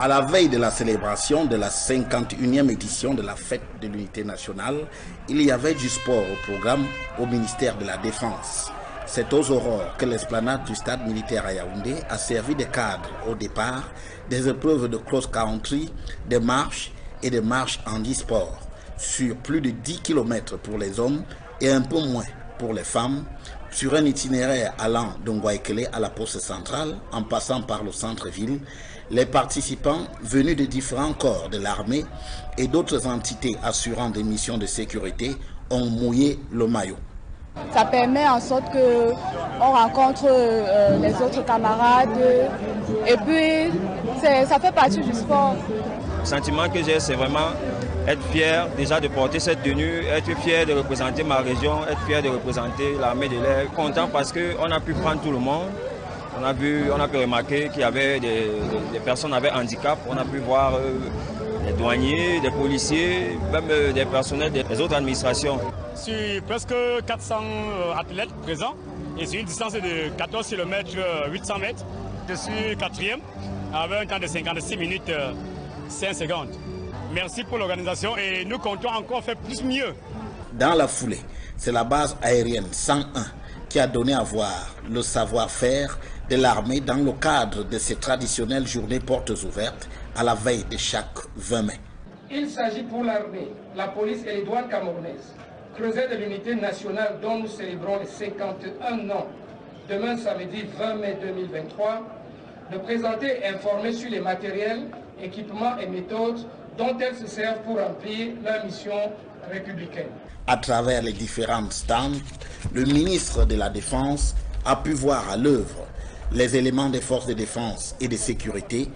À la veille de la célébration de la 51e édition de la Fête de l'Unité nationale, il y avait du sport au programme au ministère de la Défense. C'est aux aurores que l'esplanade du stade militaire à Yaoundé a servi de cadre au départ des épreuves de cross-country, de marche et de marche handisport sur plus de 10 km pour les hommes et un peu moins pour les femmes, sur un itinéraire allant d'Ongwaekele à la poste centrale en passant par le centre-ville. Les participants venus de différents corps de l'armée et d'autres entités assurant des missions de sécurité ont mouillé le maillot. Ça permet en sorte qu'on rencontre les autres camarades et puis ça fait partie du sport. Le sentiment que j'ai, c'est vraiment être fier déjà de porter cette tenue, être fier de représenter ma région, être fier de représenter l'armée de l'air. Content parce qu'on a pu prendre tout le monde. On a pu remarquer qu'il y avait des personnes avec handicap. On a pu voir des douaniers, des policiers, même des personnels des autres administrations. Sur presque 400 athlètes présents et sur une distance de 14 km 800 mètres. Je suis quatrième avec un temps de 56 minutes 5 secondes. Merci pour l'organisation et nous comptons encore faire plus mieux. Dans la foulée, c'est la base aérienne 101 qui a donné à voir le savoir-faire de l'armée dans le cadre de ces traditionnelles journées portes ouvertes à la veille de chaque 20 mai. Il s'agit pour l'armée, la police et les douanes camerounaises, creuset de l'unité nationale dont nous célébrons les 51 ans, demain samedi 20 mai 2023, de présenter et informer sur les matériels, équipements et méthodes dont elles se servent pour remplir leur mission républicaine. À travers les différents stands, le ministre de la Défense a pu voir à l'œuvre les éléments des forces de défense et de sécurité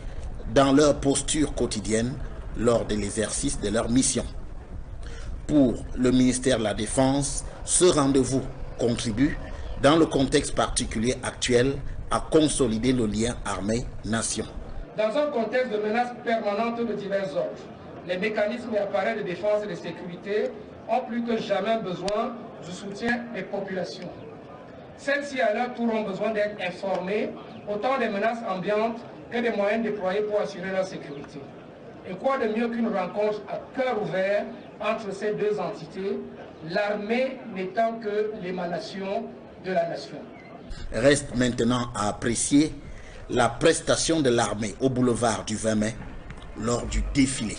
dans leur posture quotidienne lors de l'exercice de leur mission. Pour le ministère de la Défense, ce rendez-vous contribue, dans le contexte particulier actuel, à consolider le lien armée-nation. Dans un contexte de menaces permanentes de divers ordres, les mécanismes et appareils de défense et de sécurité ont plus que jamais besoin du soutien des populations. Celles-ci, à leur tour, ont besoin d'être informées autant des menaces ambiantes que des moyens déployés pour assurer leur sécurité. Et quoi de mieux qu'une rencontre à cœur ouvert entre ces deux entités, l'armée n'étant que l'émanation de la nation. Reste maintenant à apprécier la prestation de l'armée au boulevard du 20 mai lors du défilé.